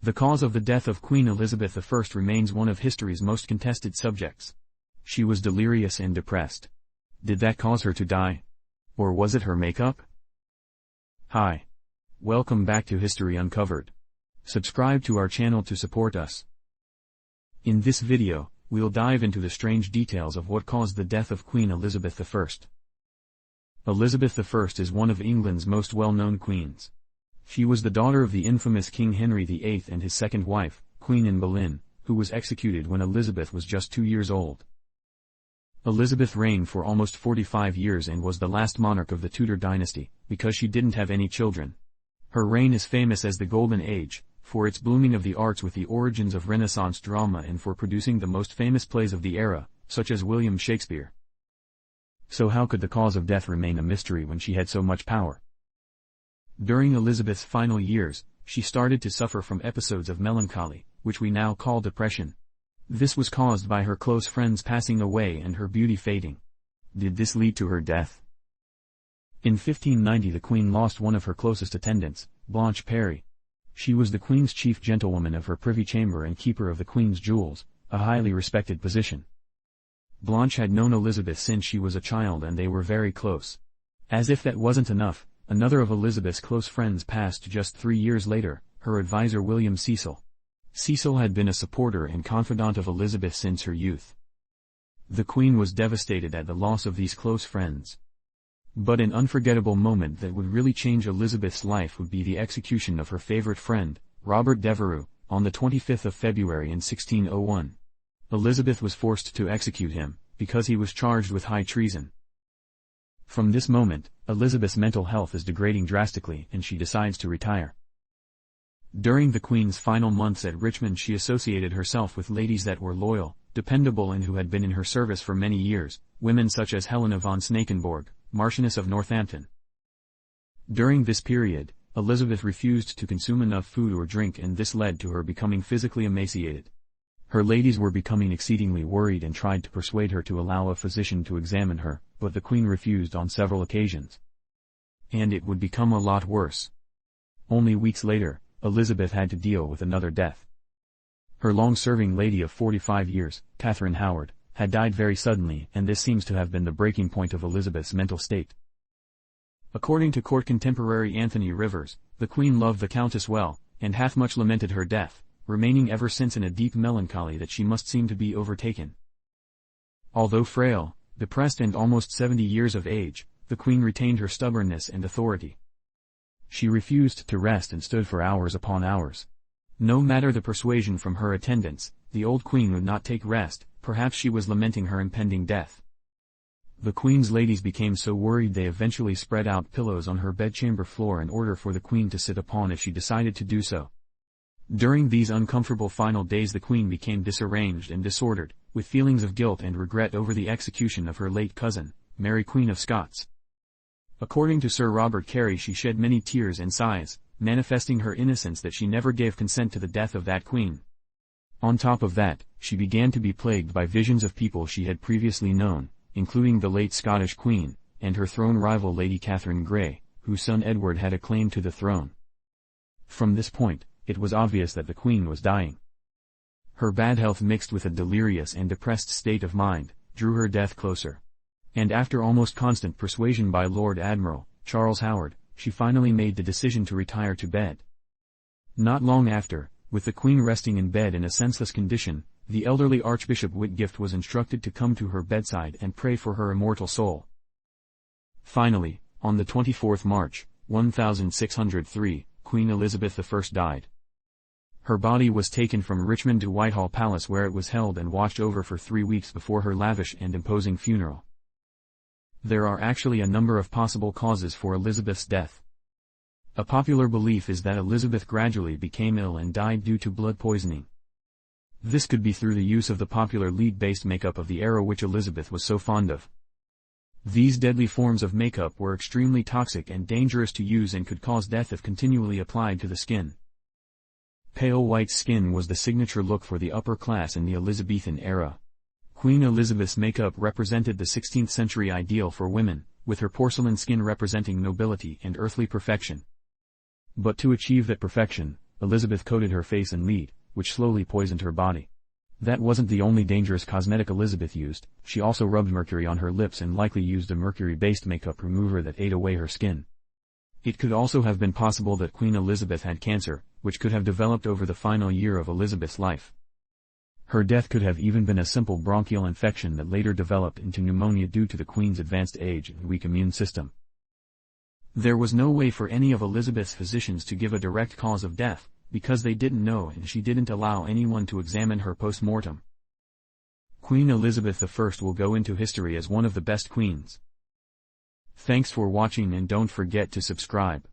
The cause of the death of Queen Elizabeth I remains one of history's most contested subjects. She was delirious and depressed. Did that cause her to die? Or was it her makeup? Hi. Welcome back to History Uncovered. Subscribe to our channel to support us. In this video, we'll dive into the strange details of what caused the death of Queen Elizabeth I. Elizabeth I is one of England's most well-known queens. She was the daughter of the infamous King Henry VIII and his second wife, Queen Anne Boleyn, who was executed when Elizabeth was just 2 years old. Elizabeth reigned for almost 45 years and was the last monarch of the Tudor Dynasty, because she didn't have any children. Her reign is famous as the Golden Age, for its blooming of the arts with the origins of Renaissance drama and for producing the most famous plays of the era, such as William Shakespeare. So how could the cause of death remain a mystery when she had so much power? During Elizabeth's final years, she started to suffer from episodes of melancholy, which we now call depression. This was caused by her close friends passing away and her beauty fading. Did this lead to her death? In 1590 the Queen lost one of her closest attendants, Blanche Parry. She was the Queen's chief gentlewoman of her privy chamber and keeper of the Queen's jewels, a highly respected position. Blanche had known Elizabeth since she was a child and they were very close. As if that wasn't enough, another of Elizabeth's close friends passed just 3 years later, her advisor William Cecil. Cecil had been a supporter and confidant of Elizabeth since her youth. The Queen was devastated at the loss of these close friends. But an unforgettable moment that would really change Elizabeth's life would be the execution of her favorite friend, Robert Devereux, on the 25th of February in 1601. Elizabeth was forced to execute him, because he was charged with high treason. From this moment, Elizabeth's mental health is degrading drastically and she decides to retire. During the Queen's final months at Richmond she associated herself with ladies that were loyal, dependable and who had been in her service for many years, women such as Helena von Snakenborg, Marchioness of Northampton. During this period, Elizabeth refused to consume enough food or drink and this led to her becoming physically emaciated. Her ladies were becoming exceedingly worried and tried to persuade her to allow a physician to examine her, but the Queen refused on several occasions. And it would become a lot worse. Only weeks later, Elizabeth had to deal with another death. Her long-serving lady of 45 years, Catherine Howard, had died very suddenly and this seems to have been the breaking point of Elizabeth's mental state. According to court contemporary Anthony Rivers, the Queen loved the Countess well, and hath much lamented her death, remaining ever since in a deep melancholy that she must seem to be overtaken. Although frail, depressed and almost 70 years of age, the Queen retained her stubbornness and authority. She refused to rest and stood for hours upon hours. No matter the persuasion from her attendants, the old Queen would not take rest, perhaps she was lamenting her impending death. The Queen's ladies became so worried they eventually spread out pillows on her bedchamber floor in order for the Queen to sit upon if she decided to do so. During these uncomfortable final days the Queen became disarranged and disordered, with feelings of guilt and regret over the execution of her late cousin, Mary Queen of Scots. According to Sir Robert Carey she shed many tears and sighs, manifesting her innocence that she never gave consent to the death of that Queen. On top of that, she began to be plagued by visions of people she had previously known, including the late Scottish Queen, and her throne rival Lady Catherine Grey, whose son Edward had a claim to the throne. From this point, it was obvious that the Queen was dying. Her bad health mixed with a delirious and depressed state of mind, drew her death closer. And after almost constant persuasion by Lord Admiral Charles Howard, she finally made the decision to retire to bed. Not long after, with the Queen resting in bed in a senseless condition, the elderly Archbishop Whitgift was instructed to come to her bedside and pray for her immortal soul. Finally, on the 24th March, 1603, Queen Elizabeth I died. Her body was taken from Richmond to Whitehall Palace where it was held and watched over for 3 weeks before her lavish and imposing funeral. There are actually a number of possible causes for Elizabeth's death. A popular belief is that Elizabeth gradually became ill and died due to blood poisoning. This could be through the use of the popular lead-based makeup of the era which Elizabeth was so fond of. These deadly forms of makeup were extremely toxic and dangerous to use and could cause death if continually applied to the skin. Pale white skin was the signature look for the upper class in the Elizabethan era. Queen Elizabeth's makeup represented the 16th century ideal for women, with her porcelain skin representing nobility and earthly perfection. But to achieve that perfection, Elizabeth coated her face in lead, which slowly poisoned her body. That wasn't the only dangerous cosmetic Elizabeth used, she also rubbed mercury on her lips and likely used a mercury-based makeup remover that ate away her skin. It could also have been possible that Queen Elizabeth had cancer, which could have developed over the final year of Elizabeth's life. Her death could have even been a simple bronchial infection that later developed into pneumonia due to the Queen's advanced age and weak immune system. There was no way for any of Elizabeth's physicians to give a direct cause of death, because they didn't know and she didn't allow anyone to examine her post-mortem. Queen Elizabeth I will go into history as one of the best queens. Thanks for watching and don't forget to subscribe.